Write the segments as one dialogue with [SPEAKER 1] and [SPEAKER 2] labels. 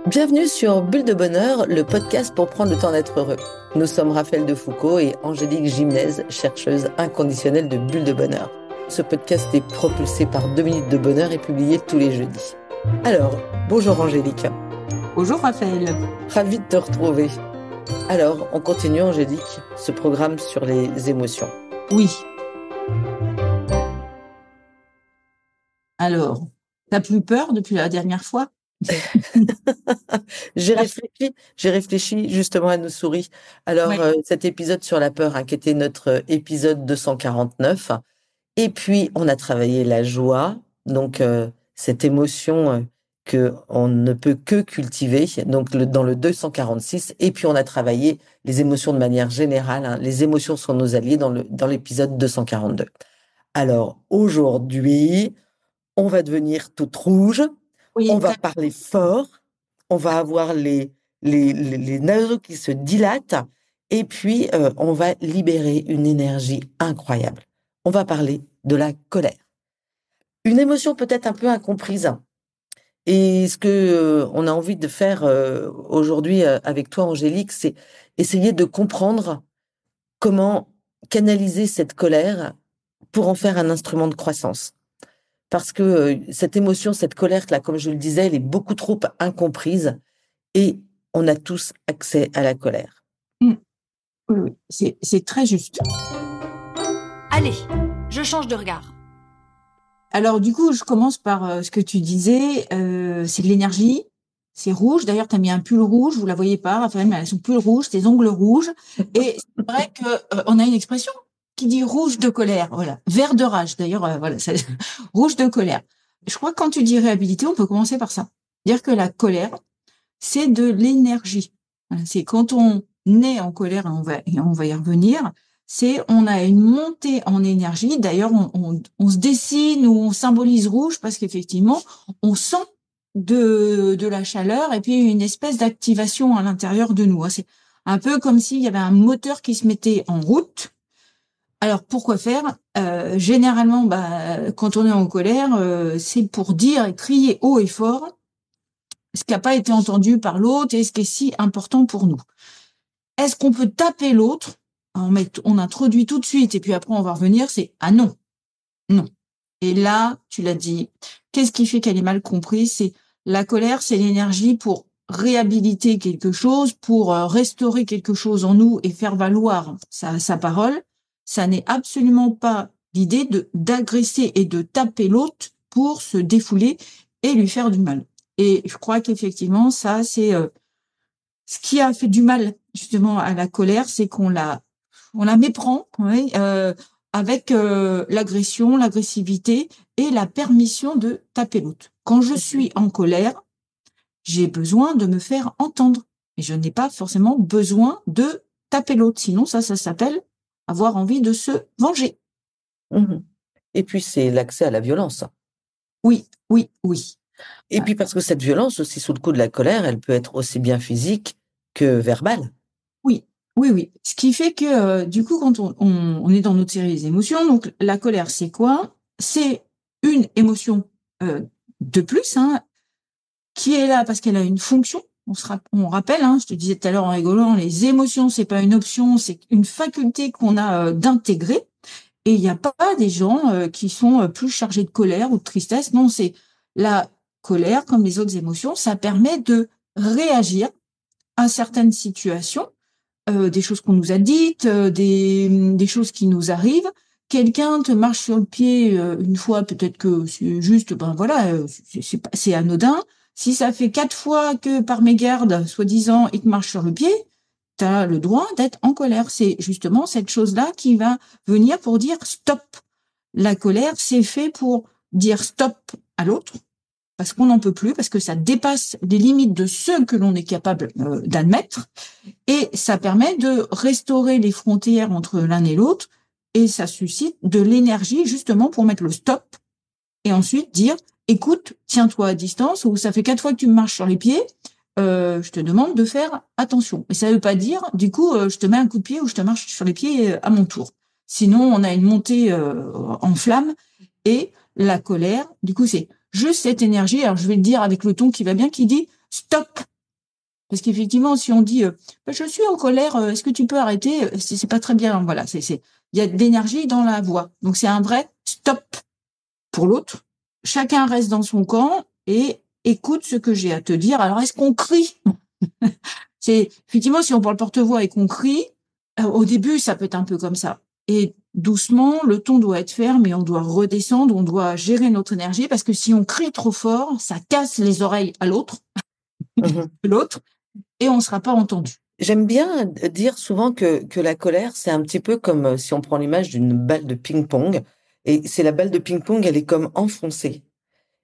[SPEAKER 1] Bienvenue sur Bulle de Bonheur, le podcast pour prendre le temps d'être heureux. Nous sommes Raphaël Defoucault et Angélique Gimnez, chercheuse inconditionnelle de Bulle de Bonheur. Ce podcast est propulsé par 2 minutes de bonheur et publié tous les jeudis. Alors, bonjour Angélique.
[SPEAKER 2] Bonjour Raphaël.
[SPEAKER 1] Ravie de te retrouver. Alors, on continue Angélique, ce programme sur les émotions.
[SPEAKER 2] Oui. Alors, t'as plus peur depuis la dernière fois?
[SPEAKER 1] J'ai réfléchi justement à nos souris. Alors, cet épisode sur la peur, qui était notre épisode 249. Et puis, on a travaillé la joie, donc cette émotion que on ne peut que cultiver, donc dans le 246. Et puis, on a travaillé les émotions de manière générale. Les émotions sont nos alliés dans l'épisode 242. Alors, aujourd'hui, on va devenir toute rouge.
[SPEAKER 2] Oui,
[SPEAKER 1] On va parler fort, on va avoir les naseaux qui se dilatent, et puis on va libérer une énergie incroyable. On va parler de la colère. Une émotion peut-être un peu incomprise. Et ce que on a envie de faire aujourd'hui avec toi, Angélique, c'est essayer de comprendre comment canaliser cette colère pour en faire un instrument de croissance. Parce que cette émotion, cette colère-là, comme je le disais, elle est beaucoup trop incomprise et on a tous accès à la colère.
[SPEAKER 2] Oui, c'est très juste.
[SPEAKER 3] Allez, je change de regard.
[SPEAKER 2] Alors du coup, je commence par ce que tu disais, c'est de l'énergie, c'est rouge. D'ailleurs, tu as mis un pull rouge, vous la voyez pas, Raphaël, mais elle a son pull rouge, ses ongles rouges. Et c'est vrai que on a une expression qui dit rouge de colère, voilà, vert de rage. D'ailleurs, voilà, ça, rouge de colère. Je crois que quand tu dis réhabiliter, on peut commencer par ça, dire que la colère, c'est de l'énergie. C'est quand on est en colère, et on va y revenir, c'est on a une montée en énergie. D'ailleurs, on se dessine ou on symbolise rouge parce qu'effectivement, on sent de la chaleur et puis une espèce d'activation à l'intérieur de nous. C'est un peu comme s'il y avait un moteur qui se mettait en route. Alors, pourquoi faire généralement, quand on est en colère, c'est pour dire et crier haut et fort ce qui n'a pas été entendu par l'autre et ce qui est si important pour nous. Est-ce qu'on peut taper l'autre? On introduit tout de suite et puis après on va revenir, c'est « ah non, non ». Et là, tu l'as dit, qu'est-ce qui fait qu'elle est mal comprise? C'est la colère, c'est l'énergie pour réhabiliter quelque chose, pour restaurer quelque chose en nous et faire valoir sa parole. Ça n'est absolument pas l'idée d'agresser et de taper l'autre pour se défouler et lui faire du mal. Et je crois qu'effectivement, ça, c'est ce qui a fait du mal justement à la colère, c'est on la méprend, oui, avec l'agression, l'agressivité et la permission de taper l'autre. Quand je suis en colère, j'ai besoin de me faire entendre. Et je n'ai pas forcément besoin de taper l'autre. Sinon, ça s'appelle avoir envie de se venger.
[SPEAKER 1] Et puis, c'est l'accès à la violence.
[SPEAKER 2] Oui, oui, oui.
[SPEAKER 1] Et puis, parce que cette violence, aussi sous le coup de la colère, elle peut être aussi bien physique que verbale.
[SPEAKER 2] Oui, oui, oui. Ce qui fait que, du coup, quand on est dans notre série des émotions, donc la colère, c'est quoi? C'est une émotion de plus, qui est là parce qu'elle a une fonction. On rappelle, je te disais tout à l'heure en rigolant, les émotions, c'est pas une option, c'est une faculté qu'on a d'intégrer. Et il n'y a pas des gens qui sont plus chargés de colère ou de tristesse. Non, c'est la colère, comme les autres émotions, ça permet de réagir à certaines situations, des choses qu'on nous a dites, des choses qui nous arrivent. Quelqu'un te marche sur le pied une fois, peut-être que c'est juste, c'est anodin. Si ça fait 4 fois que par mégarde, soi-disant, il te marche sur le pied, tu as le droit d'être en colère. C'est justement cette chose-là qui va venir pour dire stop. La colère, c'est fait pour dire stop à l'autre, parce qu'on n'en peut plus, parce que ça dépasse les limites de ce que l'on est capable d'admettre, et ça permet de restaurer les frontières entre l'un et l'autre, et ça suscite de l'énergie justement pour mettre le stop, et ensuite dire, écoute, tiens-toi à distance, ou ça fait 4 fois que tu me marches sur les pieds, je te demande de faire attention. Mais ça veut pas dire, du coup, je te mets un coup de pied ou je te marche sur les pieds à mon tour. Sinon, on a une montée en flamme, et la colère, du coup, c'est juste cette énergie, alors je vais le dire avec le ton qui va bien, qui dit stop, Parce qu'effectivement, si on dit je suis en colère, est-ce que tu peux arrêter? C'est pas très bien. Voilà, il y a de l'énergie dans la voix. Donc c'est un vrai stop pour l'autre. Chacun reste dans son camp et écoute ce que j'ai à te dire. Alors est-ce qu'on crie? C'est effectivement, si on prend le porte-voix et qu'on crie, au début, ça peut être un peu comme ça. Et doucement, le ton doit être ferme et on doit redescendre, on doit gérer notre énergie parce que si on crie trop fort, ça casse les oreilles à l'autre, l'autre, et on ne sera pas entendu.
[SPEAKER 1] J'aime bien dire souvent que la colère, c'est un petit peu comme si on prend l'image d'une balle de ping-pong. Et c'est la balle de ping-pong, elle est comme enfoncée.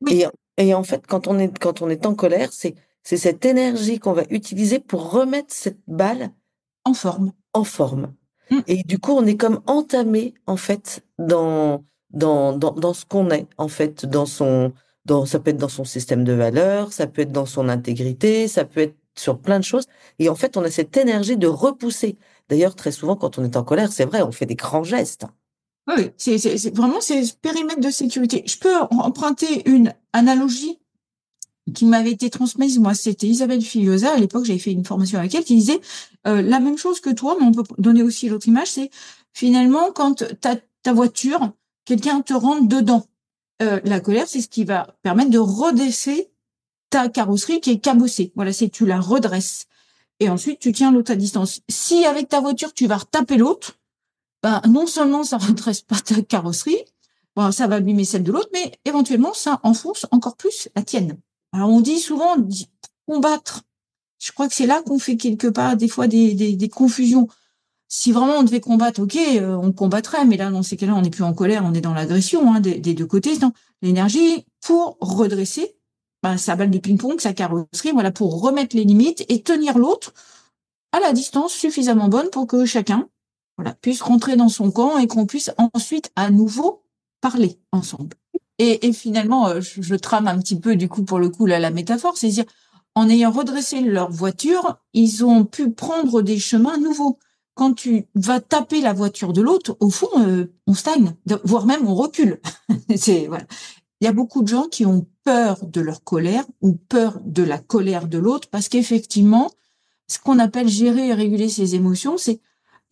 [SPEAKER 2] Oui,
[SPEAKER 1] Et, et en fait, quand on est en colère, c'est cette énergie qu'on va utiliser pour remettre cette balle
[SPEAKER 2] en forme.
[SPEAKER 1] en forme.
[SPEAKER 2] Mm.
[SPEAKER 1] Et du coup, on est comme entamé, en fait, dans ce qu'on est, en fait, ça peut être dans son système de valeurs, ça peut être dans son intégrité, ça peut être sur plein de choses. Et en fait, on a cette énergie de repousser. D'ailleurs, très souvent, quand on est en colère, c'est vrai, on fait des grands gestes.
[SPEAKER 2] Oui, vraiment, c'est ce périmètre de sécurité. Je peux emprunter une analogie qui m'avait été transmise, moi, c'était Isabelle Filiosa, à l'époque, j'avais fait une formation avec elle, qui disait la même chose que toi, mais on peut donner aussi l'autre image, c'est finalement, quand ta voiture, quelqu'un te rentre dedans. La colère, c'est ce qui va permettre de redresser ta carrosserie qui est cabossée. Voilà, c'est tu la redresses. Et ensuite, tu tiens l'autre à distance. Si avec ta voiture, tu vas retaper l'autre, ben, non seulement ça redresse pas ta carrosserie, bon, ça va abîmer celle de l'autre, mais éventuellement, ça enfonce encore plus la tienne. Alors, on dit souvent combattre. Je crois que c'est là qu'on fait quelque part, des fois, des confusions. Si vraiment on devait combattre, ok, on combattrait, mais là, dans ces cas-là, on n'est plus en colère, on est dans l'agression, hein, des deux côtés. Non, l'énergie pour redresser ben, sa balle de ping-pong, sa carrosserie, voilà, pour remettre les limites et tenir l'autre à la distance suffisamment bonne pour que chacun voilà, puisse rentrer dans son camp et qu'on puisse ensuite à nouveau parler ensemble. Et finalement, je trame un petit peu du coup pour le coup là, la métaphore, c'est-à-dire en ayant redressé leur voiture, ils ont pu prendre des chemins nouveaux. Quand tu vas taper la voiture de l'autre, au fond, on stagne, voire même on recule. C'est voilà. Il y a beaucoup de gens qui ont peur de leur colère ou peur de la colère de l'autre parce qu'effectivement, ce qu'on appelle gérer et réguler ses émotions, c'est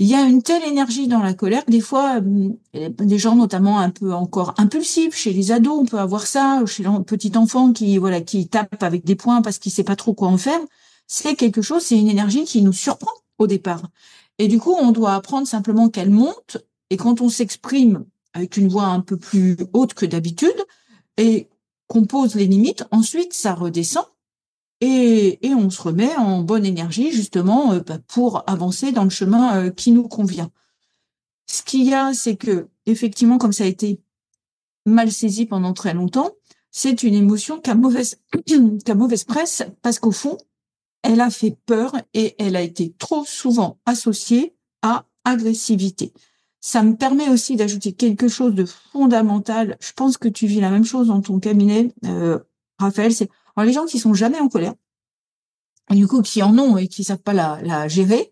[SPEAKER 2] il y a une telle énergie dans la colère que des fois, des gens notamment un peu encore impulsifs, chez les ados, on peut avoir ça, chez le petit enfant qui voilà qui tape avec des poings parce qu'il sait pas trop quoi en faire. C'est quelque chose, c'est une énergie qui nous surprend au départ. Et du coup, on doit apprendre simplement qu'elle monte. Et quand on s'exprime avec une voix un peu plus haute que d'habitude et qu'on pose les limites, ensuite ça redescend et on se remet en bonne énergie justement pour avancer dans le chemin qui nous convient. Ce qu'il y a, c'est que effectivement, comme ça a été mal saisi pendant très longtemps, c'est une émotion qui a mauvaise presse parce qu'au fond, elle a fait peur et elle a été trop souvent associée à agressivité. Ça me permet aussi d'ajouter quelque chose de fondamental. Je pense que tu vis la même chose dans ton cabinet, Raphaël. C'est alors, les gens qui sont jamais en colère, du coup, qui en ont et qui savent pas la gérer.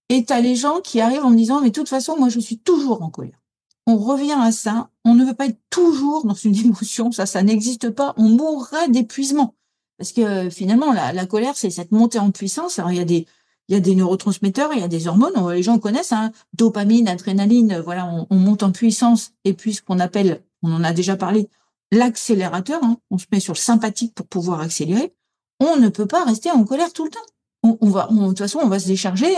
[SPEAKER 2] Et t'as les gens qui arrivent en me disant, mais de toute façon, moi, je suis toujours en colère. On revient à ça. On ne veut pas être toujours dans une émotion. Ça n'existe pas. On mourrait d'épuisement. Parce que finalement, la colère, c'est cette montée en puissance. Alors, il y a des neurotransmetteurs, il y a des hormones. Les gens connaissent, hein, dopamine, adrénaline. Voilà, on monte en puissance. Et puis, ce qu'on appelle, on en a déjà parlé, l'accélérateur. Hein, on se met sur le sympathique pour pouvoir accélérer. On ne peut pas rester en colère tout le temps. De toute façon, on va se décharger,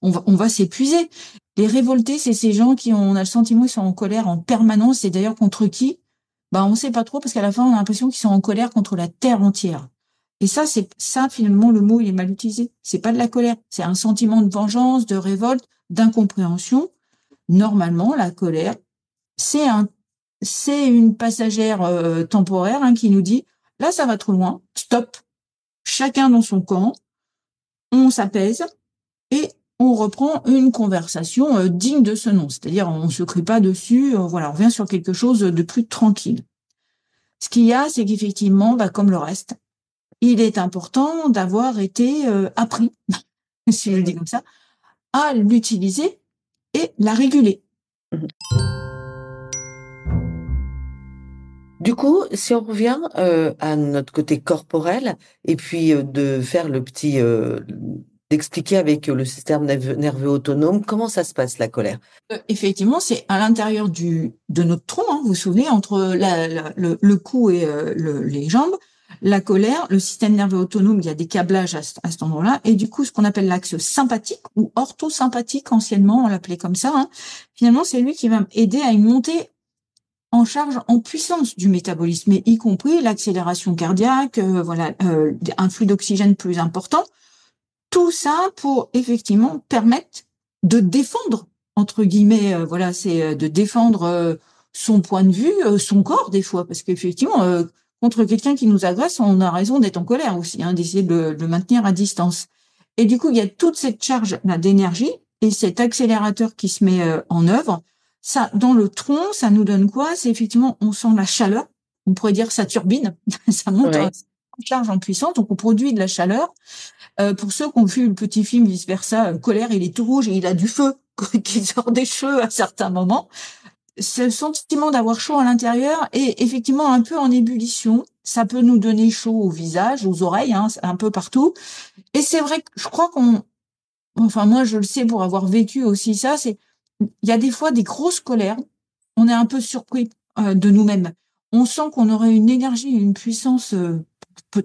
[SPEAKER 2] on va s'épuiser. Les révoltés, c'est ces gens on a le sentiment qu'ils sont en colère en permanence. Et d'ailleurs, contre qui? Bah, on sait pas trop parce qu'à la fin, on a l'impression qu'ils sont en colère contre la terre entière. Et ça, finalement, le mot, il est mal utilisé. C'est pas de la colère. C'est un sentiment de vengeance, de révolte, d'incompréhension. Normalement, la colère, c'est une passagère temporaire hein, qui nous dit, là, ça va trop loin, stop, chacun dans son camp, on s'apaise et on reprend une conversation digne de ce nom. C'est-à-dire, on ne se crie pas dessus, voilà, on revient sur quelque chose de plus tranquille. Ce qu'il y a, c'est qu'effectivement, bah, comme le reste, il est important d'avoir été appris, si je le dis comme ça, à l'utiliser et la réguler.
[SPEAKER 1] Du coup, si on revient à notre côté corporel et puis de faire d'expliquer avec le système nerveux autonome comment ça se passe la colère.
[SPEAKER 2] Effectivement, c'est à l'intérieur de notre tronc, hein, vous vous souvenez, entre le cou et les jambes, la colère, le système nerveux autonome, il y a des câblages à cet endroit-là, et du coup, ce qu'on appelle l'axe sympathique ou orthosympathique, anciennement, on l'appelait comme ça, hein, finalement, c'est lui qui va aider à une montée en charge en puissance du métabolisme, y compris l'accélération cardiaque, voilà, un flux d'oxygène plus important. Tout ça pour effectivement permettre de défendre, entre guillemets, voilà, c'est de défendre son point de vue, son corps des fois, parce qu'effectivement, contre quelqu'un qui nous agresse, on a raison d'être en colère aussi, hein, d'essayer de le maintenir à distance. Et du coup, il y a toute cette charge là d'énergie et cet accélérateur qui se met en œuvre. Ça, dans le tronc, ça nous donne quoi? C'est effectivement, on sent la chaleur. On pourrait dire ça turbine, ça monte en
[SPEAKER 1] Ouais.
[SPEAKER 2] charge, en puissance, donc on produit de la chaleur. Pour ceux qui ont vu le petit film vice versa, Colère, il est tout rouge et il a du feu qui sort des cheveux à certains moments. Ce sentiment d'avoir chaud à l'intérieur est effectivement un peu en ébullition. Ça peut nous donner chaud au visage, aux oreilles, hein, un peu partout. Et c'est vrai que je crois enfin moi je le sais pour avoir vécu aussi ça, il y a des fois des grosses colères. On est un peu surpris de nous-mêmes. On sent qu'on aurait une énergie, une puissance.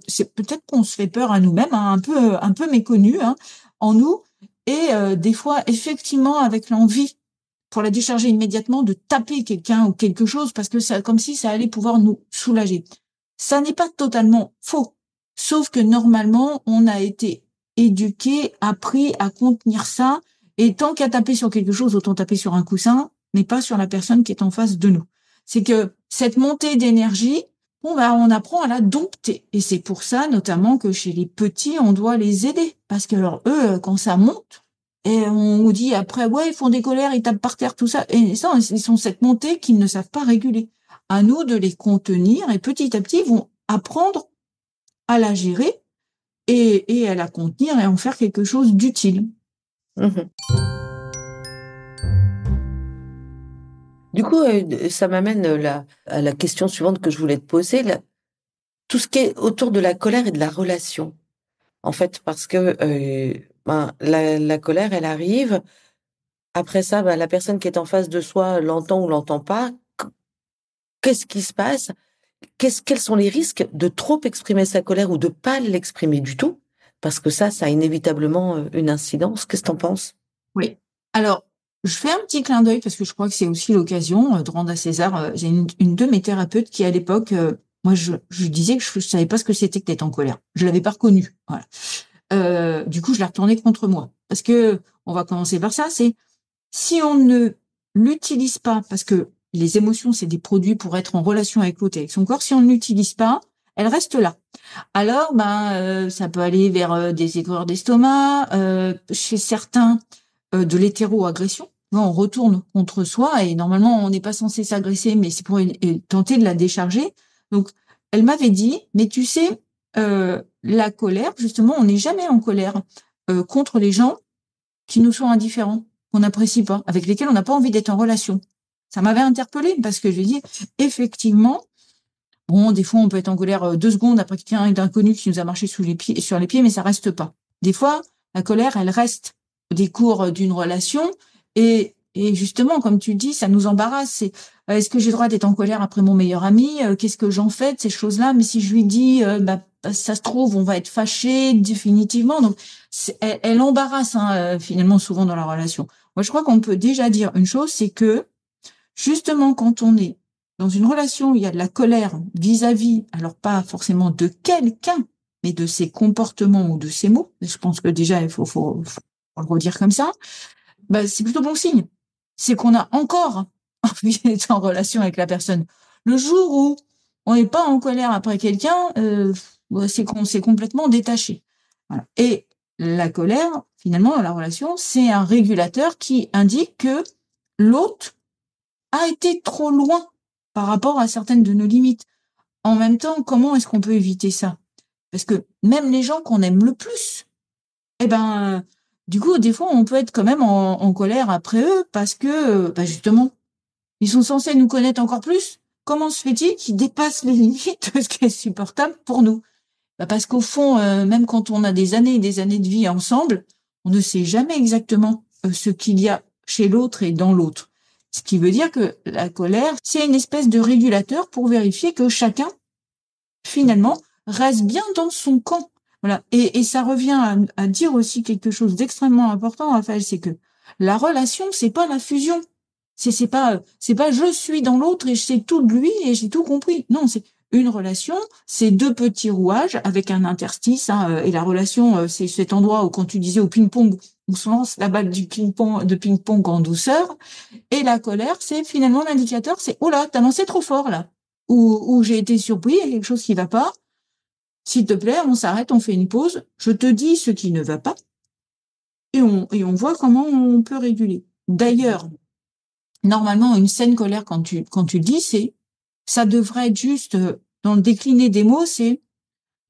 [SPEAKER 2] C'est peut-être qu'on se fait peur à nous-mêmes, hein, un peu méconnu, hein, en nous. Et des fois, effectivement, avec l'envie pour la décharger immédiatement de taper quelqu'un ou quelque chose parce que ça, comme si ça allait pouvoir nous soulager. Ça n'est pas totalement faux, sauf que normalement, on a été éduqué, appris à contenir ça. Et tant qu'à taper sur quelque chose, autant taper sur un coussin, mais pas sur la personne qui est en face de nous. C'est que cette montée d'énergie, on apprend à la dompter. Et c'est pour ça, notamment, que chez les petits, on doit les aider. Parce que alors, eux, quand ça monte, et on nous dit après, ouais, ils font des colères, ils tapent par terre, tout ça. Et ça, ils sont cette montée qu'ils ne savent pas réguler. À nous de les contenir et petit à petit, ils vont apprendre à la gérer et à la contenir et en faire quelque chose d'utile.
[SPEAKER 1] Mhm. Du coup, ça m'amène à la question suivante que je voulais te poser, tout ce qui est autour de la colère et de la relation. En fait, parce que la colère, elle arrive. Après ça, la personne qui est en face de soi l'entend ou l'entend pas. Qu'est-ce qui se passe? Quels sont les risques de trop exprimer sa colère ou de pas l'exprimer du tout? Parce que ça a inévitablement une incidence. Qu'est-ce que t'en penses?
[SPEAKER 2] Oui. Alors, je fais un petit clin d'œil parce que je crois que c'est aussi l'occasion de rendre à César. J'ai une de mes thérapeutes qui, à l'époque, moi, je disais que je savais pas ce que c'était que d'être en colère. Je l'avais pas reconnu. Voilà. Du coup, je l'ai retourné contre moi. Parce que, on va commencer par ça, c'est si on ne l'utilise pas, parce que les émotions, c'est des produits pour être en relation avec l'autre et avec son corps, si on ne l'utilise pas, elle reste là. Alors, ça peut aller vers des aigreurs d'estomac, chez certains, de l'hétéro-agression. On retourne contre soi et normalement, on n'est pas censé s'agresser, mais c'est pour tenter de la décharger. Donc, elle m'avait dit, mais tu sais, la colère, justement, on n'est jamais en colère contre les gens qui nous sont indifférents, qu'on n'apprécie pas, avec lesquels on n'a pas envie d'être en relation. Ça m'avait interpellée parce que je lui ai dit, effectivement, bon, des fois, on peut être en colère 2 secondes après quelqu'un d'inconnu qui nous a marché sur les pieds, mais ça reste pas. Des fois, la colère, elle reste au décours d'une relation et justement, comme tu dis, ça nous embarrasse. Est-ce que j'ai le droit d'être en colère après mon meilleur ami? Qu'est-ce que j'en fais de ces choses-là? Mais si je lui dis, ça se trouve, on va être fâché définitivement. Donc, elle embarrasse finalement souvent dans la relation. Moi, je crois qu'on peut déjà dire une chose, c'est que justement, quand on est dans une relation où il y a de la colère vis-à-vis, alors pas forcément de quelqu'un, mais de ses comportements ou de ses mots, je pense que déjà, il faut le redire comme ça, c'est plutôt bon signe. C'est qu'on a encore envie d'être en relation avec la personne. Le jour où on n'est pas en colère après quelqu'un, c'est qu'on s'est complètement détaché. Voilà. Et la colère, finalement, dans la relation, c'est un régulateur qui indique que l'autre a été trop loin par rapport à certaines de nos limites. En même temps, comment est-ce qu'on peut éviter ça? Parce que même les gens qu'on aime le plus, du coup, des fois, on peut être quand même en colère après eux parce que, justement, ils sont censés nous connaître encore plus. comment se fait-il qu'il dépasse les limites de ce qui est supportable pour nous? Parce qu'au fond, même quand on a des années et des années de vie ensemble, on ne sait jamais exactement ce qu'il y a chez l'autre et dans l'autre. Ce qui veut dire que la colère, c'est une espèce de régulateur pour vérifier que chacun, finalement, reste bien dans son camp. Voilà. Et ça revient à dire aussi quelque chose d'extrêmement important, Raphaël, c'est que la relation, c'est pas la fusion. C'est pas je suis dans l'autre et je sais tout de lui et j'ai tout compris. Non, c'est une relation, c'est deux petits rouages avec un interstice, hein, et la relation, c'est cet endroit où, quand tu disais au ping-pong, on se lance la balle du ping-pong en douceur. Et la colère, c'est finalement l'indicateur, c'est oh là, t'as lancé trop fort là, ou j'ai été surpris, il y a quelque chose qui va pas. S'il te plaît, on s'arrête, on fait une pause. Je te dis ce qui ne va pas, et on voit comment on peut réguler. D'ailleurs, normalement, une saine colère, quand tu dis, ça devrait être juste, dans le décliné des mots, c'est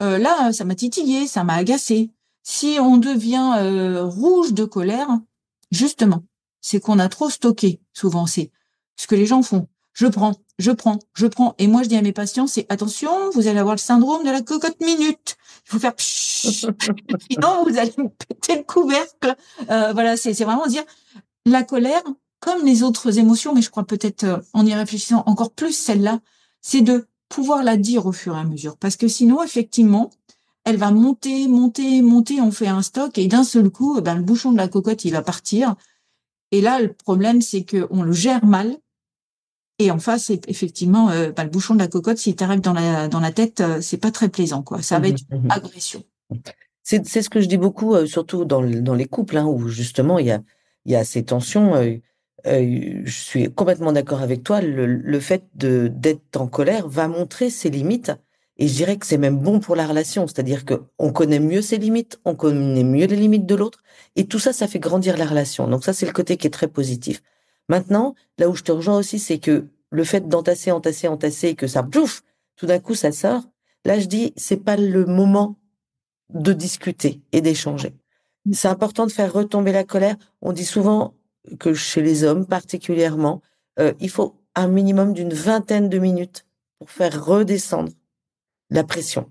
[SPEAKER 2] là, ça m'a titillé, ça m'a agacé. Si on devient rouge de colère, justement, c'est qu'on a trop stocké. Souvent, c'est ce que les gens font. Je prends, je prends, je prends. Et moi, je dis à mes patients, c'est attention, vous allez avoir le syndrome de la cocotte minute. Il faut faire pshhh, sinon vous allez me péter le couvercle. Voilà, c'est vraiment dire la colère, comme les autres émotions, mais je crois peut-être en y réfléchissant encore plus celle-là, c'est de pouvoir la dire au fur et à mesure. Parce que sinon, effectivement, elle va monter, monter, monter, on fait un stock et d'un seul coup, le bouchon de la cocotte, il va partir. Et là, le problème, c'est qu'on le gère mal. Et en face, effectivement, le bouchon de la cocotte, s'il t'arrive dans la tête, c'est pas très plaisant, quoi. Ça va être une agression.
[SPEAKER 1] C'est ce que je dis beaucoup, surtout dans les couples, hein, où justement il y a ces tensions. Je suis complètement d'accord avec toi. Le fait d'être en colère va montrer ses limites, et je dirais que c'est même bon pour la relation. C'est-à-dire que on connaît mieux ses limites, on connaît mieux les limites de l'autre, et tout ça, ça fait grandir la relation. Donc ça, c'est le côté qui est très positif. Maintenant, là où je te rejoins aussi, c'est que le fait d'entasser, entasser, entasser, et que ça, plouf, tout d'un coup, ça sort. Là, je dis, c'est pas le moment de discuter et d'échanger. C'est important de faire retomber la colère. On dit souvent que chez les hommes particulièrement, il faut un minimum d'une vingtaine de minutes pour faire redescendre la pression.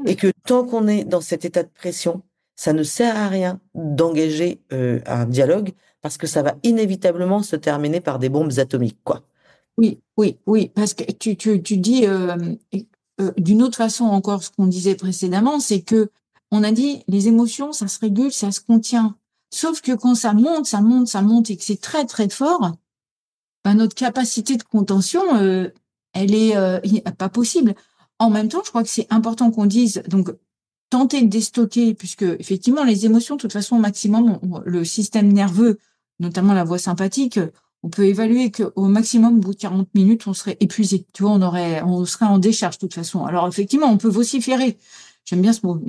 [SPEAKER 1] Et que tant qu'on est dans cet état de pression, ça ne sert à rien d'engager un dialogue, parce que ça va inévitablement se terminer par des bombes atomiques, quoi.
[SPEAKER 2] Oui, oui, oui, parce que tu dis d'une autre façon encore ce qu'on disait précédemment, c'est que on a dit les émotions, ça se régule, ça se contient. Sauf que quand ça monte, ça monte, ça monte et que c'est très très fort, notre capacité de contention, elle est pas possible. En même temps, je crois que c'est important qu'on dise, donc tenter de déstocker, puisque effectivement les émotions, de toute façon, au maximum, le système nerveux, notamment la voie sympathique, on peut évaluer qu'au maximum, au bout de 40 minutes, on serait épuisé. Tu vois, on serait en décharge de toute façon. Alors effectivement, on peut vociférer. J'aime bien ce mot.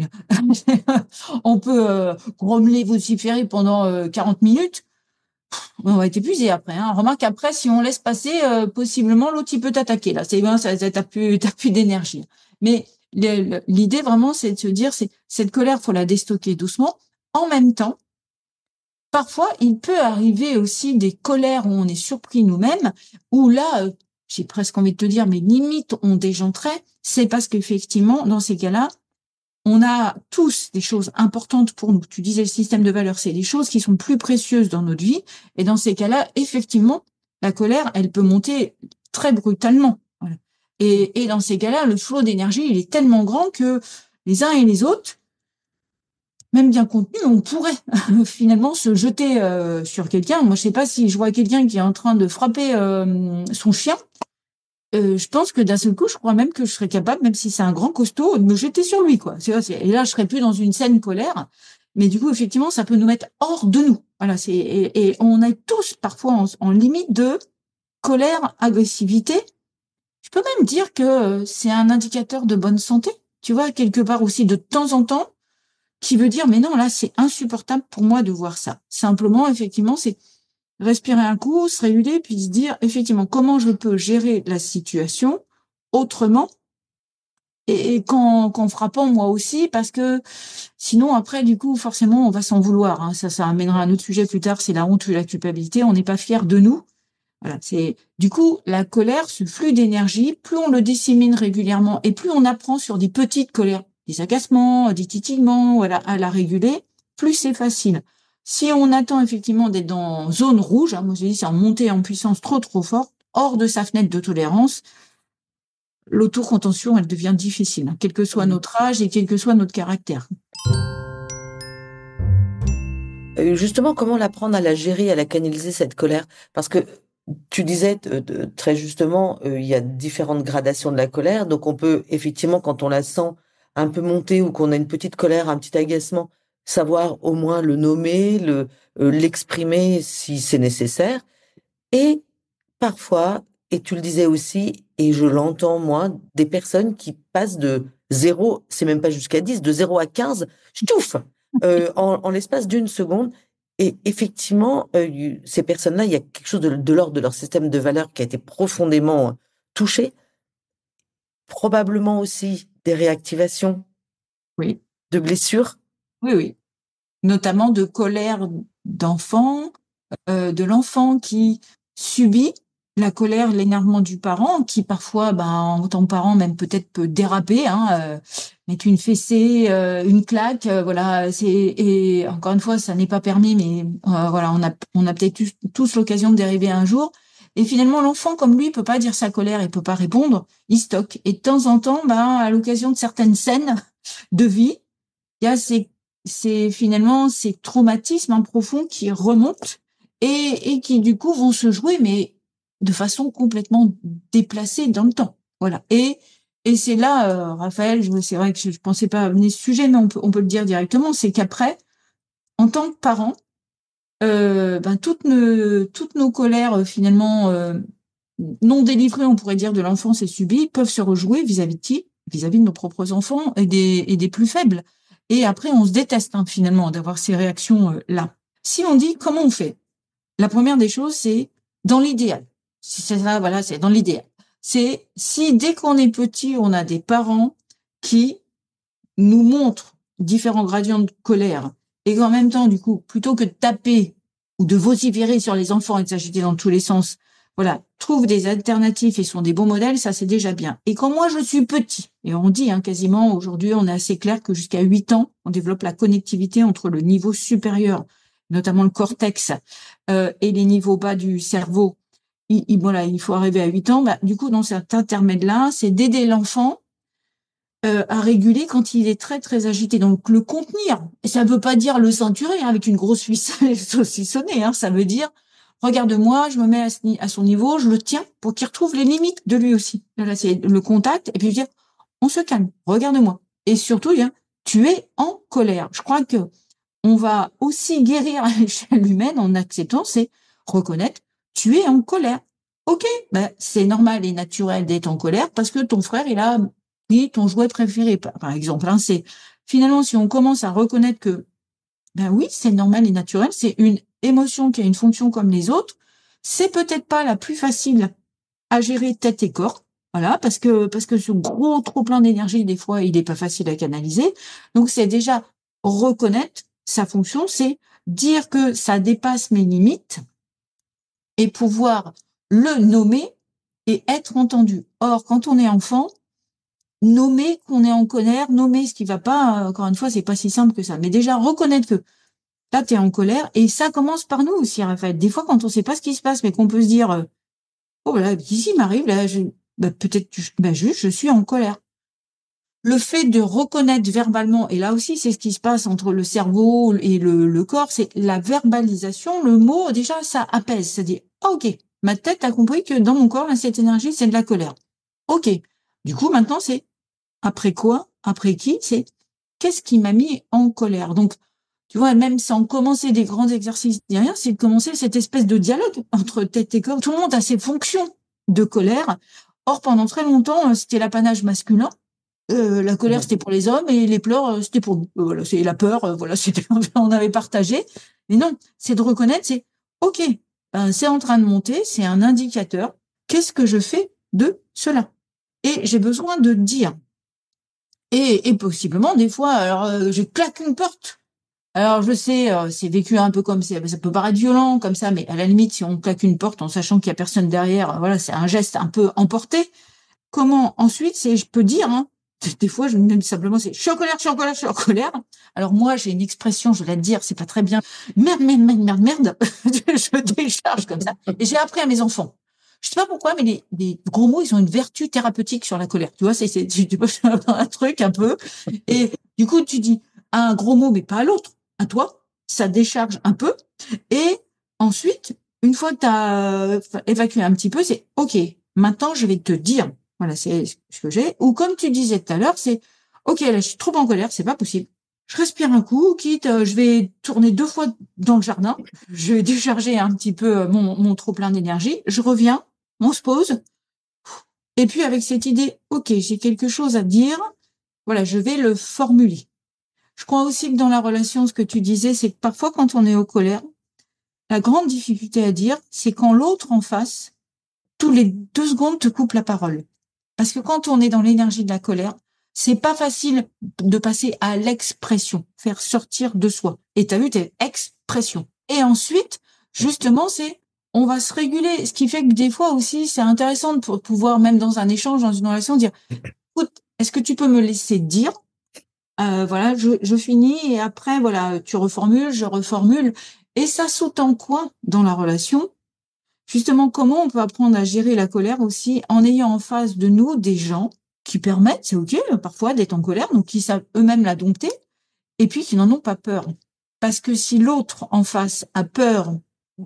[SPEAKER 2] On peut grommeler, vociférer pendant 40 minutes. On va être épuisé après. Hein. Remarque après, si on laisse passer, possiblement l'autre il peut t'attaquer. Là, c'est bien, t'as plus d'énergie. Mais l'idée vraiment, c'est de se dire, c'est cette colère, faut la déstocker doucement. En même temps, parfois, il peut arriver aussi des colères où on est surpris nous-mêmes, où là, j'ai presque envie de te dire, mais limite, on déjanterait. C'est parce qu'effectivement, dans ces cas-là, on a tous des choses importantes pour nous. Tu disais le système de valeurs, c'est des choses qui sont plus précieuses dans notre vie. Et dans ces cas-là, effectivement, la colère, elle peut monter très brutalement. Voilà. Et dans ces cas-là, le flot d'énergie, il est tellement grand que les uns et les autres, même bien contenus, on pourrait finalement se jeter sur quelqu'un. Moi, je sais pas si je vois quelqu'un qui est en train de frapper son chien. Je pense que d'un seul coup, je crois même que je serais capable, même si c'est un grand costaud, de me jeter sur lui, quoi. Et là, je serais plus dans une saine colère. Mais du coup, effectivement, ça peut nous mettre hors de nous. Voilà, et on est tous parfois en limite de colère, agressivité. Je peux même dire que c'est un indicateur de bonne santé. Tu vois, quelque part aussi de temps en temps, qui veut dire, mais non, là, c'est insupportable pour moi de voir ça. Simplement, effectivement, c'est respirer un coup, se réguler, puis se dire, effectivement, comment je peux gérer la situation autrement et qu'en frappant moi aussi, parce que sinon, après, du coup, forcément, on va s'en vouloir. Hein. Ça amènera un autre sujet plus tard, c'est la honte ou la culpabilité. On n'est pas fier de nous. Voilà, du coup, la colère, ce flux d'énergie, plus on le dissémine régulièrement et plus on apprend sur des petites colères, des agacements, des titillements, voilà, à la réguler, plus c'est facile. Si on attend effectivement d'être dans zone rouge, moi je dis c'est en montée en puissance trop forte, hors de sa fenêtre de tolérance, l'autocontention, elle devient difficile, quel que soit notre âge et quel que soit notre caractère.
[SPEAKER 1] Justement, comment l'apprendre à la gérer, à la canaliser, cette colère? Parce que tu disais très justement, il y a différentes gradations de la colère. Donc, on peut effectivement, quand on la sent un peu monter ou qu'on a une petite colère, un petit agacement, savoir au moins le nommer, l'exprimer si c'est nécessaire. Et parfois, et tu le disais aussi, et je l'entends moi, des personnes qui passent de 0, c'est même pas jusqu'à 10, de 0 à 15, chouf, en l'espace d'une seconde. Et effectivement, ces personnes-là, il y a quelque chose de l'ordre de leur système de valeurs qui a été profondément touché. Probablement aussi des réactivations
[SPEAKER 2] Oui,
[SPEAKER 1] de blessures.
[SPEAKER 2] oui. Notamment de colère d'enfant, de l'enfant qui subit la colère, l'énervement du parent, qui parfois, en tant que parent, même peut-être peut déraper, mettre une fessée, une claque, voilà. Et encore une fois, ça n'est pas permis, mais voilà, on a peut-être tous l'occasion de dériver un jour. Et finalement, l'enfant, comme lui, peut pas dire sa colère, il peut pas répondre, il stocke. Et de temps en temps, à l'occasion de certaines scènes de vie, il y a finalement ces traumatismes profonds qui remontent et qui du coup vont se jouer, mais de façon complètement déplacée dans le temps. Voilà. Et c'est là, Raphaël, c'est vrai que je pensais pas amener ce sujet, mais on peut le dire directement, c'est qu'après, en tant que parent, toutes nos colères finalement non délivrées, on pourrait dire, de l'enfance et subies, peuvent se rejouer vis-à-vis de qui? Vis-à-vis de nos propres enfants et des plus faibles. Et après, on se déteste finalement d'avoir ces réactions-là. Si on dit comment on fait, la première des choses, c'est dans l'idéal. Si c'est ça, voilà, c'est dans l'idéal. C'est si dès qu'on est petit, on a des parents qui nous montrent différents gradients de colère et qu'en même temps, du coup, plutôt que de taper ou de vociférer sur les enfants et de s'agiter dans tous les sens, voilà, trouvent des alternatives et sont des bons modèles, ça c'est déjà bien. Et quand moi je suis petit, et on dit quasiment aujourd'hui, on est assez clair que jusqu'à 8 ans, on développe la connectivité entre le niveau supérieur, notamment le cortex, et les niveaux bas du cerveau. Voilà, il faut arriver à 8 ans. Du coup, dans cet intermède-là, c'est d'aider l'enfant à réguler quand il est très agité. Donc le contenir, et ça ne veut pas dire le ceinturer avec une grosse ficelle saucissonnée, ça veut dire regarde-moi, je me mets à son niveau, je le tiens pour qu'il retrouve les limites de lui aussi. Là, c'est le contact, et puis dire on se calme, regarde-moi. Et surtout, dire tu es en colère. Je crois que on va aussi guérir à l'échelle humaine en acceptant, c'est reconnaître tu es en colère. Ok, c'est normal et naturel d'être en colère parce que ton frère, il a ton jouet préféré, par exemple. C'est finalement, si on commence à reconnaître que, oui, c'est normal et naturel, c'est une émotion qui a une fonction comme les autres, c'est peut-être pas la plus facile à gérer tête et corps, voilà, parce que ce gros trop plein d'énergie, des fois, il n'est pas facile à canaliser. Donc, c'est déjà reconnaître sa fonction, c'est dire que ça dépasse mes limites et pouvoir le nommer et être entendu. Or, quand on est enfant, nommer qu'on est en colère, nommer ce qui va pas, encore une fois, c'est pas si simple que ça. Mais déjà, reconnaître que là, tu es en colère, et ça commence par nous aussi, Raphaël. Des fois, quand on sait pas ce qui se passe, mais qu'on peut se dire, oh là, qu'est-ce qui m'arrive, là, peut-être, juste, je suis en colère. Le fait de reconnaître verbalement, et là aussi, c'est ce qui se passe entre le cerveau et le corps, c'est la verbalisation, le mot, déjà, ça apaise. C'est-à-dire, ok, ma tête a compris que dans mon corps, là, cette énergie, c'est de la colère. Ok. Du coup, maintenant, c'est après quoi? Après qui? C'est qu'est-ce qui m'a mis en colère? Donc, tu vois, même sans commencer des grands exercices ni rien, c'est de commencer cette espèce de dialogue entre tête et corps. Tout le monde a ses fonctions de colère. Or, pendant très longtemps, c'était l'apanage masculin. La colère, c'était pour les hommes et les pleurs, c'était pour voilà, c'est la peur, voilà, c'était on avait partagé. Mais non, c'est de reconnaître, c'est ok, c'est en train de monter, c'est un indicateur. Qu'est-ce que je fais de cela? Et j'ai besoin de dire. Et possiblement, des fois, alors je claque une porte. Alors, je sais, c'est vécu un peu comme ça peut paraître violent comme ça, mais à la limite, si on claque une porte en sachant qu'il y a personne derrière, voilà, c'est un geste un peu emporté. Comment ensuite, c'est, je peux dire, hein, des fois, je me dis simplement, c'est, je suis en colère, je suis en colère, je suis en colère. Alors moi, j'ai une expression, je vais la dire, c'est pas très bien. Merde, merde, merde, merde, merde. Je décharge comme ça. Et j'ai appris à mes enfants. Je sais pas pourquoi, mais les gros mots, ils ont une vertu thérapeutique sur la colère. Tu vois, tu peux faire un truc un peu. Et du coup, tu dis un gros mot, mais pas à l'autre, à toi. Ça décharge un peu. Et ensuite, une fois que tu as évacué un petit peu, c'est OK. Maintenant, je vais te dire, voilà, c'est ce que j'ai. Ou comme tu disais tout à l'heure, c'est OK, là, je suis trop en colère, c'est pas possible. Je respire un coup, quitte, je vais tourner 2 fois dans le jardin. Je vais décharger un petit peu mon trop plein d'énergie. Je reviens, on se pose. Et puis, avec cette idée, OK, j'ai quelque chose à dire. Voilà, je vais le formuler. Je crois aussi que dans la relation, ce que tu disais, c'est que parfois, quand on est en colère, la grande difficulté à dire, c'est quand l'autre en face, tous les 2 secondes, te coupe la parole. Parce que quand on est dans l'énergie de la colère, c'est pas facile de passer à l'expression, faire sortir de soi. Et t'as vu, t'es expression. Et ensuite, justement, on va se réguler. Ce qui fait que des fois aussi, c'est intéressant de pouvoir, même dans un échange, dans une relation, dire, écoute, est-ce que tu peux me laisser dire? Voilà, je finis et après, voilà, tu reformules, je reformule. Et ça sous-tend quoi dans la relation? Justement, comment on peut apprendre à gérer la colère aussi en ayant en face de nous des gens qui permettent, c'est OK, parfois d'être en colère, donc qui savent eux-mêmes la dompter, et puis qui n'en ont pas peur. Parce que si l'autre en face a peur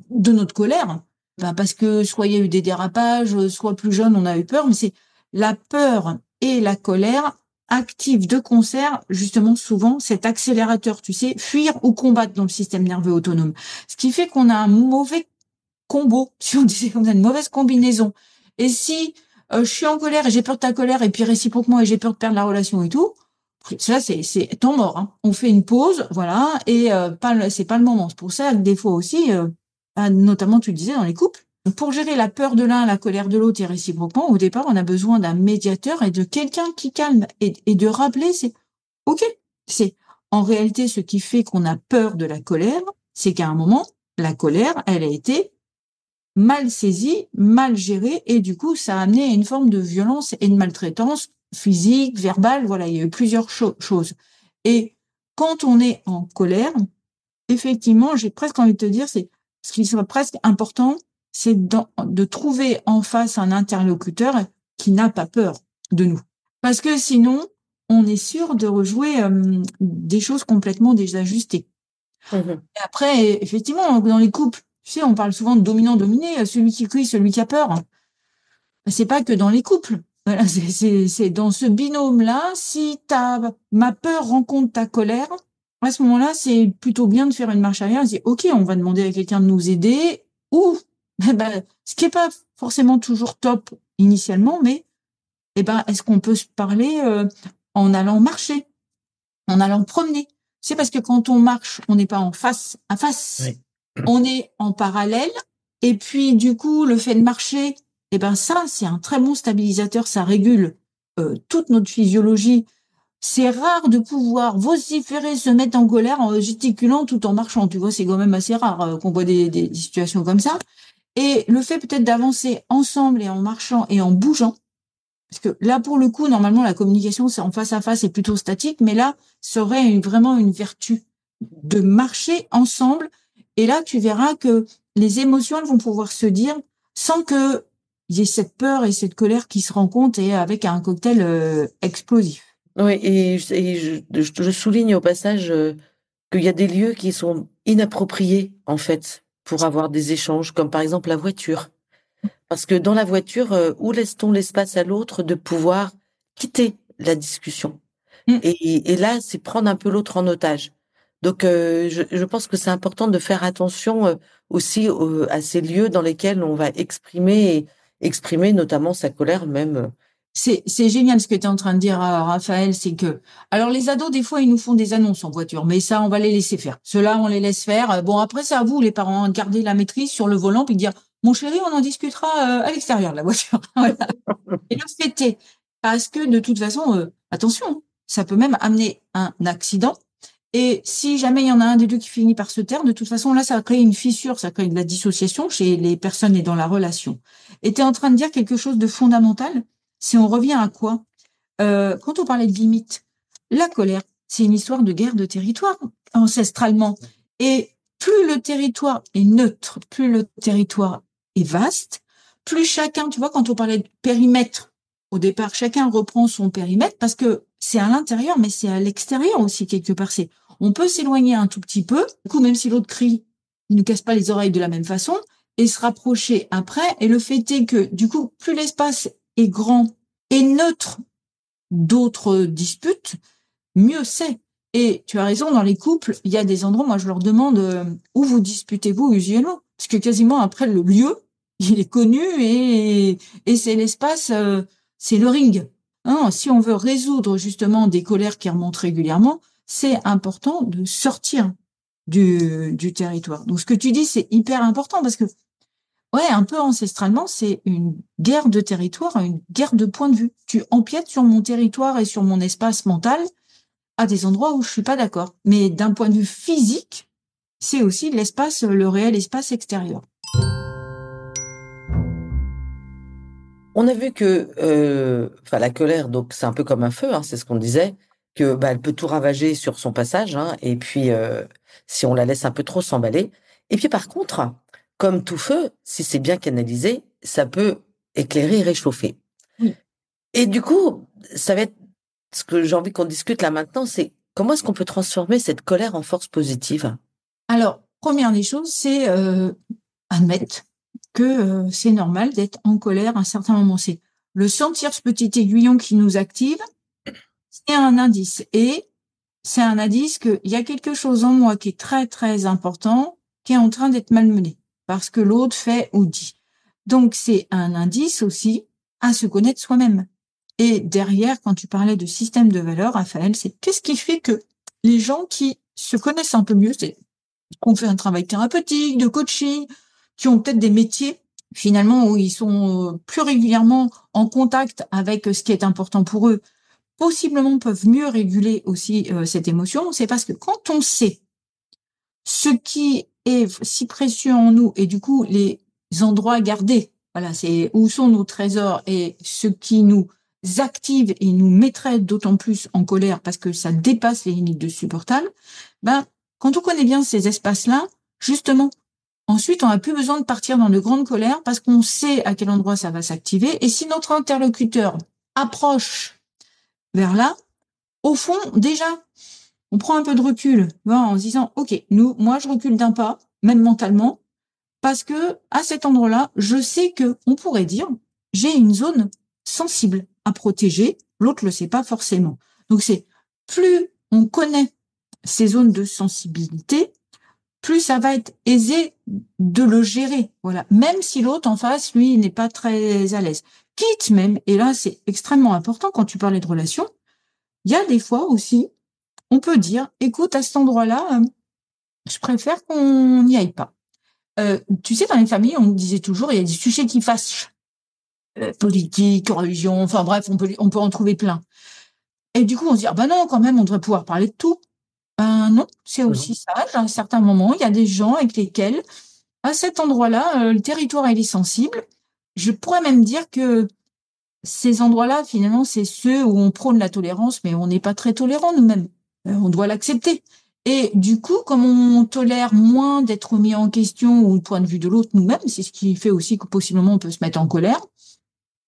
[SPEAKER 2] de notre colère, ben parce que soit il y a eu des dérapages, soit plus jeune on a eu peur, mais c'est la peur et la colère activent de concert justement souvent cet accélérateur, tu sais, fuir ou combattre dans le système nerveux autonome. Ce qui fait qu'on a un mauvais combo, si on disait comme ça, une mauvaise combinaison. Et si je suis en colère et j'ai peur de ta colère, et puis réciproquement, et j'ai peur de perdre la relation et tout, ça c'est temps mort. Hein. On fait une pause, voilà, et c'est pas le moment. C'est pour ça que des fois aussi, notamment tu le disais dans les couples, pour gérer la peur de l'un, la colère de l'autre et réciproquement, au départ, on a besoin d'un médiateur et de quelqu'un qui calme et de rappeler, c'est OK. C'est en réalité ce qui fait qu'on a peur de la colère, c'est qu'à un moment, la colère, elle a été mal saisi, mal géré, et du coup, ça a amené à une forme de violence et de maltraitance physique, verbale, voilà, il y a eu plusieurs choses. Et quand on est en colère, effectivement, j'ai presque envie de te dire, c'est ce qui serait presque important, c'est de trouver en face un interlocuteur qui n'a pas peur de nous. Parce que sinon, on est sûr de rejouer des choses complètement désajustées.
[SPEAKER 1] Mmh.
[SPEAKER 2] Et après, effectivement, dans les couples, tu sais, on parle souvent de dominant-dominé, celui qui crie, celui qui a peur. C'est pas que dans les couples. Voilà, c'est dans ce binôme-là, si ma peur rencontre ta colère, à ce moment-là, c'est plutôt bien de faire une marche arrière et de dire, OK, on va demander à quelqu'un de nous aider, ou, ce qui est pas forcément toujours top initialement, mais, est-ce qu'on peut se parler, en allant marcher, en allant promener? C'est parce que quand on marche, on n'est pas en face à face.
[SPEAKER 1] Oui.
[SPEAKER 2] On est en parallèle. Et puis, du coup, le fait de marcher, ça, c'est un très bon stabilisateur. Ça régule toute notre physiologie. C'est rare de pouvoir vociférer, se mettre en colère en gesticulant tout en marchant. Tu vois, c'est quand même assez rare qu'on voit des situations comme ça. Et le fait peut-être d'avancer ensemble et en marchant et en bougeant, parce que là, pour le coup, normalement, la communication, c'est en face à face, c'est plutôt statique, mais là, ça aurait vraiment une vertu de marcher ensemble. Et là, tu verras que les émotions, elles vont pouvoir se dire sans que il y ait cette peur et cette colère qui se rencontrent et avec un cocktail explosif.
[SPEAKER 1] Oui, je souligne au passage qu'il y a des lieux qui sont inappropriés, en fait, pour avoir des échanges, comme par exemple la voiture. Parce que dans la voiture, où laisse-t-on l'espace à l'autre de pouvoir quitter la discussion?
[SPEAKER 2] Mm.
[SPEAKER 1] Et là, c'est prendre un peu l'autre en otage. Donc, je pense que c'est important de faire attention aussi à ces lieux dans lesquels on va exprimer notamment sa colère même.
[SPEAKER 2] C'est génial ce que tu es en train de dire, Raphaël, c'est que alors les ados des fois ils nous font des annonces en voiture, mais ça on va les laisser faire. Ceux-là on les laisse faire. Bon après c'est à vous les parents de garder la maîtrise sur le volant puis de dire mon chéri on en discutera à l'extérieur de la voiture. Voilà. Et le fait est parce que de toute façon attention, ça peut même amener un accident Et si jamais il y en a un des deux qui finit par se taire, de toute façon, là, ça va créer une fissure, ça crée de la dissociation chez les personnes et dans la relation. Et tu es en train de dire quelque chose de fondamental, si on revient à quoi? Quand on parlait de limite, la colère, c'est une histoire de guerre de territoire ancestralement. Et plus le territoire est neutre, plus le territoire est vaste, plus chacun, tu vois, quand on parlait de périmètre, au départ, chacun reprend son périmètre parce que c'est à l'intérieur, mais c'est à l'extérieur aussi quelque part. On peut s'éloigner un tout petit peu, du coup, même si l'autre crie, il ne casse pas les oreilles de la même façon, et se rapprocher après. Et le fait est que, du coup, plus l'espace est grand et neutre d'autres disputes, mieux c'est. Et tu as raison, dans les couples, il y a des endroits, moi je leur demande où vous disputez-vous usuellement, parce que quasiment après le lieu, il est connu et c'est l'espace, c'est le ring. Hein, si on veut résoudre justement des colères qui remontent régulièrement, c'est important de sortir du territoire. Donc ce que tu dis, c'est hyper important parce que ouais, un peu ancestralement, c'est une guerre de territoire, une guerre de point de vue. Tu empiètes sur mon territoire et sur mon espace mental à des endroits où je suis pas d'accord. Mais d'un point de vue physique, c'est aussi l'espace, le réel espace extérieur.
[SPEAKER 1] On a vu que, enfin, la colère, donc c'est un peu comme un feu, hein, c'est ce qu'on disait, que bah, elle peut tout ravager sur son passage, hein, et puis si on la laisse un peu trop s'emballer. Et puis par contre, comme tout feu, si c'est bien canalisé, ça peut éclairer et réchauffer.
[SPEAKER 2] Oui.
[SPEAKER 1] Et du coup, ça va être ce que j'ai envie qu'on discute là maintenant, c'est comment est-ce qu'on peut transformer cette colère en force positive?
[SPEAKER 2] Alors, première des choses, c'est admettre que c'est normal d'être en colère à un certain moment. C'est le sentir, ce petit aiguillon qui nous active, c'est un indice. Et c'est un indice qu'il y a quelque chose en moi qui est très, très important, qui est en train d'être malmené, parce que l'autre fait ou dit. Donc, c'est un indice aussi à se connaître soi-même. Et derrière, quand tu parlais de système de valeurs, Raphaël, c'est qu'est-ce qui fait que les gens qui se connaissent un peu mieux, c'est qu'on fait un travail thérapeutique, de coaching, qui ont peut-être des métiers, finalement, où ils sont plus régulièrement en contact avec ce qui est important pour eux, possiblement peuvent mieux réguler aussi cette émotion, c'est parce que quand on sait ce qui est si précieux en nous et du coup les endroits gardés, voilà, c'est où sont nos trésors et ce qui nous active et nous mettrait d'autant plus en colère parce que ça dépasse les limites de supportable, ben, quand on connaît bien ces espaces-là, justement, ensuite on n'a plus besoin de partir dans de grandes colères parce qu'on sait à quel endroit ça va s'activer et si notre interlocuteur approche vers là, au fond, déjà, on prend un peu de recul, en se disant, OK, moi, je recule d'un pas, même mentalement, parce que à cet endroit-là, je sais que on pourrait dire, j'ai une zone sensible à protéger, l'autre le sait pas forcément. Donc c'est plus on connaît ces zones de sensibilité, plus ça va être aisé de le gérer. Voilà, même si l'autre en face, lui, n'est pas très à l'aise. Quitte même, et là c'est extrêmement important quand tu parlais de relations, il y a des fois aussi, on peut dire, écoute, à cet endroit-là, je préfère qu'on n'y aille pas. Tu sais, dans les familles, on disait toujours, il y a des sujets qui fâchent. Politique, religion, enfin bref, on peut en trouver plein. Et du coup, on se dit, ah ben non, quand même, on devrait pouvoir parler de tout. Ben non, c'est
[SPEAKER 1] Mhm.
[SPEAKER 2] aussi sage. À un certain moment, il y a des gens avec lesquels, à cet endroit-là, le territoire, il est sensible. Je pourrais même dire que ces endroits-là, finalement, c'est ceux où on prône la tolérance, mais on n'est pas très tolérant nous-mêmes. On doit l'accepter. Et du coup, comme on tolère moins d'être mis en question ou le point de vue de l'autre nous-mêmes, c'est ce qui fait aussi que possiblement on peut se mettre en colère,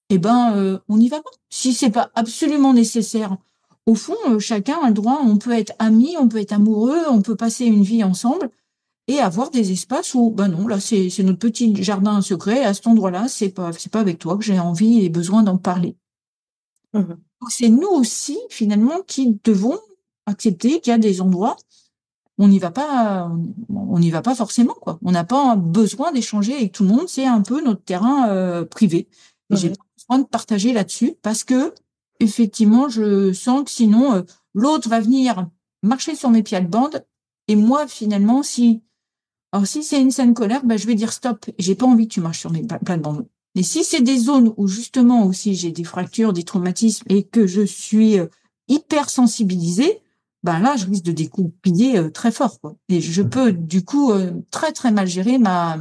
[SPEAKER 2] eh ben, on n'y va pas. Si c'est pas absolument nécessaire, au fond, chacun a le droit, on peut être amis, on peut être amoureux, on peut passer une vie ensemble et avoir des espaces où, ben non, là, c'est notre petit jardin secret, à cet endroit-là, c'est pas avec toi que j'ai envie et besoin d'en parler.
[SPEAKER 1] Mhm.
[SPEAKER 2] Donc, c'est nous aussi, finalement, qui devons accepter qu'il y a des endroits où on n'y va pas forcément, quoi. On n'a pas besoin d'échanger avec tout le monde, c'est un peu notre terrain privé. Et j'ai
[SPEAKER 1] Mhm.
[SPEAKER 2] pas besoin de partager là-dessus parce que, effectivement, je sens que sinon, l'autre va venir marcher sur mes plates-bandes et moi, finalement, alors si c'est une scène colère, ben, je vais dire stop. J'ai pas envie que tu marches sur mes plates-bandes. Mais si c'est des zones où justement aussi j'ai des fractures, des traumatismes et que je suis hyper sensibilisée, ben là, je risque de découpiller très fort, quoi. Et je peux, du coup, très, très mal gérer ma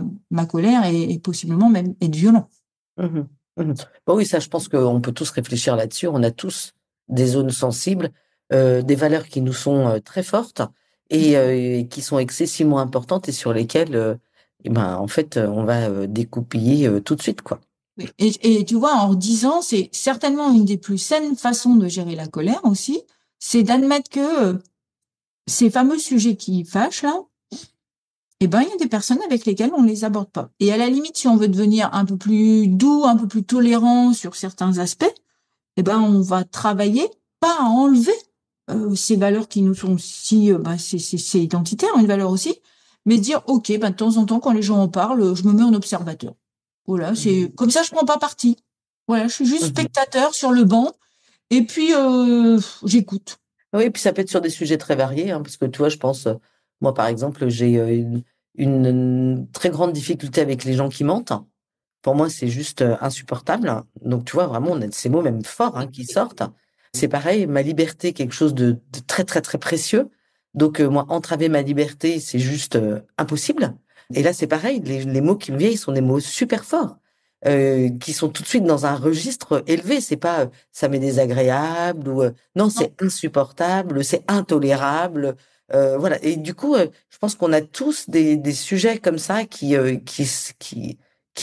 [SPEAKER 2] colère et possiblement même être violent.
[SPEAKER 1] Mhm. Mhm. Bon, oui, ça, je pense qu'on peut tous réfléchir là-dessus. On a tous des zones sensibles, des valeurs qui nous sont très fortes et qui sont excessivement importantes et sur lesquelles, eh ben, en fait, on va découpiller tout de suite, quoi.
[SPEAKER 2] Oui. Et tu vois, en disant, c'est certainement une des plus saines façons de gérer la colère aussi, c'est d'admettre que ces fameux sujets qui fâchent, là, eh ben, il y a des personnes avec lesquelles on les aborde pas. Et à la limite, si on veut devenir un peu plus doux, un peu plus tolérant sur certains aspects, eh ben, on va travailler, pas à enlever ces valeurs qui nous sont si, c'est identitaire, une valeur aussi, mais dire, OK, ben, de temps en temps, quand les gens en parlent, je me mets en observateur. Voilà, c'est comme ça, je prends pas parti. Voilà, je suis juste
[SPEAKER 1] Mhm.
[SPEAKER 2] spectateur sur le banc et puis j'écoute.
[SPEAKER 1] Oui, puis ça peut être sur des sujets très variés, hein, parce que tu vois, je pense, moi par exemple, j'ai une très grande difficulté avec les gens qui mentent. Pour moi, c'est juste insupportable. Donc, tu vois, vraiment, on a ces mots même forts hein, qui sortent. C'est pareil, ma liberté, quelque chose de très, très, très précieux. Donc, moi, entraver ma liberté, c'est juste impossible. Et là, c'est pareil, les mots qui me viennent sont des mots super forts, qui sont tout de suite dans un registre élevé. C'est pas ça m'est désagréable ou non,
[SPEAKER 2] Non.
[SPEAKER 1] c'est insupportable, c'est intolérable. Voilà. Et du coup, je pense qu'on a tous des sujets comme ça qui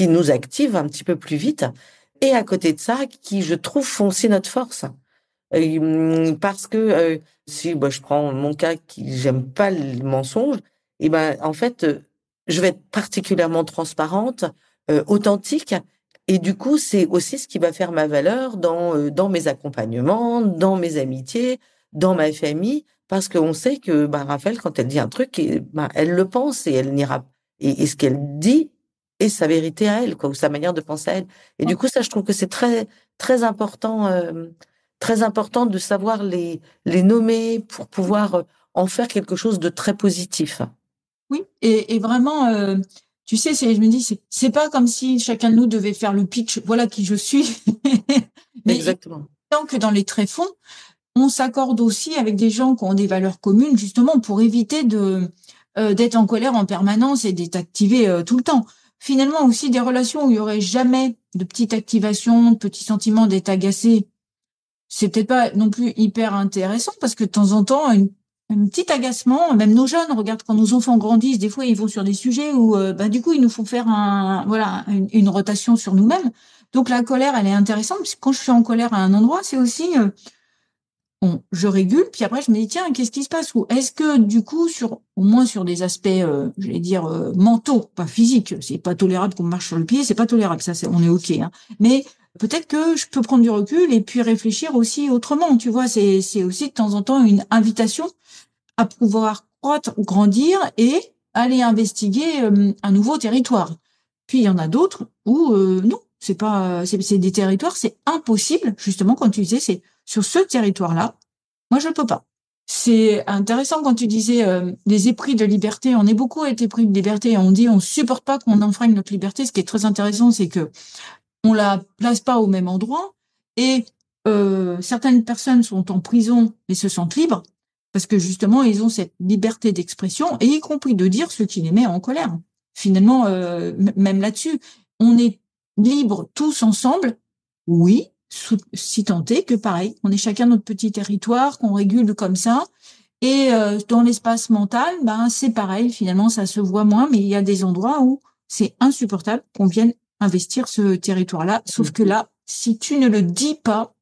[SPEAKER 1] nous activent un petit peu plus vite. Et à côté de ça, qui, je trouve, font aussi notre force. Parce que si bah, je prends mon cas qui j'aime pas le mensonge, et ben en fait je vais être particulièrement transparente, authentique et du coup c'est aussi ce qui va faire ma valeur dans mes accompagnements, dans mes amitiés, dans ma famille parce qu'on sait que bah, Raphaël quand elle dit un truc bah, elle le pense et elle n'ira et ce qu'elle dit est sa vérité à elle quoi ou sa manière de penser à elle et du coup ça je trouve que c'est très très important très important de savoir les nommer pour pouvoir en faire quelque chose de très positif.
[SPEAKER 2] Oui, et vraiment, tu sais, je me dis, c'est pas comme si chacun de nous devait faire le pitch, voilà qui je suis. Mais il est
[SPEAKER 1] Exactement.
[SPEAKER 2] temps que dans les tréfonds, on s'accorde aussi avec des gens qui ont des valeurs communes, justement, pour éviter d'être en colère en permanence et d'être activé tout le temps. Finalement, aussi des relations où il y aurait jamais de petite activation, de petits sentiments d'être agacé, c'est peut-être pas non plus hyper intéressant parce que de temps en temps, un petit agacement, même nos jeunes, regarde quand nos enfants grandissent, des fois ils vont sur des sujets où du coup ils nous font faire voilà une rotation sur nous-mêmes. Donc la colère, elle est intéressante parce que quand je suis en colère à un endroit, c'est aussi bon, je régule, puis après je me dis tiens, qu'est-ce qui se passe? Ou est-ce que du coup au moins sur des aspects, je vais dire mentaux, pas physiques, c'est pas tolérable qu'on marche sur le pied, c'est pas tolérable, ça, on est ok, hein. Mais peut-être que je peux prendre du recul et puis réfléchir aussi autrement, tu vois. C'est aussi de temps en temps une invitation à pouvoir croître, grandir et aller investiguer un nouveau territoire. Puis il y en a d'autres où non, c'est pas, c'est des territoires, c'est impossible. Justement, quand tu disais, c'est sur ce territoire-là, moi je peux pas. C'est intéressant quand tu disais les épris de liberté. On est beaucoup été pris de liberté et on dit on supporte pas qu'on enfreigne notre liberté. Ce qui est très intéressant, c'est que on la place pas au même endroit et certaines personnes sont en prison mais se sentent libres parce que justement ils ont cette liberté d'expression et y compris de dire ce qui les met en colère. Finalement, même là-dessus, on est libres tous ensemble, oui, si tant est que pareil, on est chacun notre petit territoire, qu'on régule comme ça. Et dans l'espace mental, ben c'est pareil. Finalement, ça se voit moins, mais il y a des endroits où c'est insupportable qu'on vienne investir ce territoire-là. Sauf que là, si tu ne le dis pas,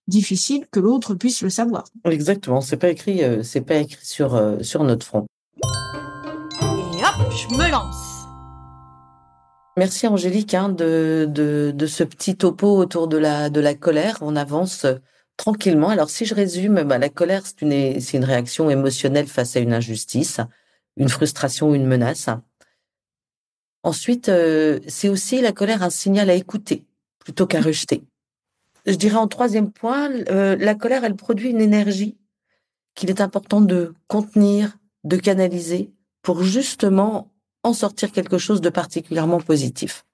[SPEAKER 2] difficile que l'autre puisse le savoir.
[SPEAKER 1] Exactement, c'est pas écrit sur notre front.
[SPEAKER 3] Et hop, je me lance.
[SPEAKER 1] Merci Angélique hein, de ce petit topo autour de la colère. On avance tranquillement. Alors si je résume, bah, la colère c'est une réaction émotionnelle face à une injustice, une frustration ou une menace. Ensuite, c'est aussi la colère un signal à écouter plutôt qu'à rejeter. Je dirais en troisième point, la colère, elle produit une énergie qu'il est important de contenir, de canaliser pour justement en sortir quelque chose de particulièrement positif.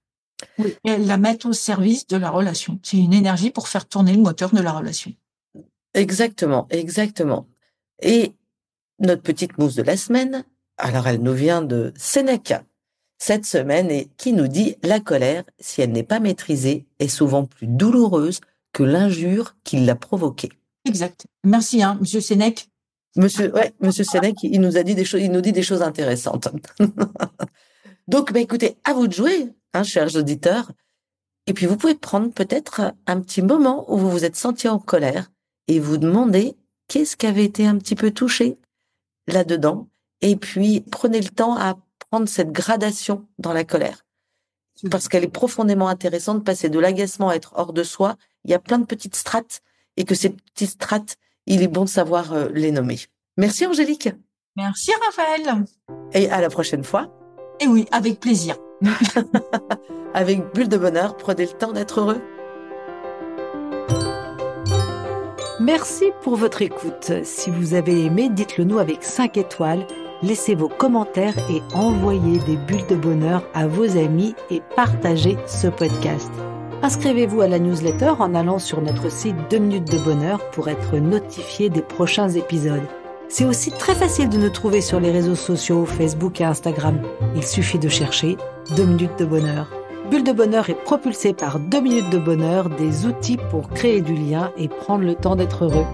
[SPEAKER 2] Oui, et la mettre au service de la relation. C'est une énergie pour faire tourner le moteur de la relation.
[SPEAKER 1] Exactement, exactement. Et notre petite mousse de la semaine, alors elle nous vient de Sénèque cette semaine et qui nous dit « La colère, si elle n'est pas maîtrisée, est souvent plus douloureuse que l'injure qui l'a provoquée. »
[SPEAKER 2] Exact. Merci, Monsieur Sénèque.
[SPEAKER 1] Monsieur Sénèque, il nous dit des choses intéressantes. Donc, écoutez, à vous de jouer, chers auditeurs. Et puis, vous pouvez prendre peut-être un petit moment où vous vous êtes senti en colère et vous demander qu'est-ce qui avait été un petit peu touché là-dedans. Et puis, prenez le temps à prendre cette gradation dans la colère. Parce qu'elle est profondément intéressante, passer de l'agacement à être hors de soi. Il y a plein de petites strates et que ces petites strates, il est bon de savoir les nommer. Merci Angélique.
[SPEAKER 2] Merci Raphaël.
[SPEAKER 1] Et à la prochaine fois.
[SPEAKER 2] Et oui, avec plaisir.
[SPEAKER 1] Avec Bulle de Bonheur, prenez le temps d'être heureux.
[SPEAKER 4] Merci pour votre écoute. Si vous avez aimé, dites-le nous avec 5 étoiles. Laissez vos commentaires et envoyez des bulles de bonheur à vos amis et partagez ce podcast. Inscrivez-vous à la newsletter en allant sur notre site 2 minutes de bonheur pour être notifié des prochains épisodes. C'est aussi très facile de nous trouver sur les réseaux sociaux, Facebook et Instagram. Il suffit de chercher 2 minutes de bonheur. Bulle de bonheur est propulsée par 2 minutes de bonheur, des outils pour créer du lien et prendre le temps d'être heureux.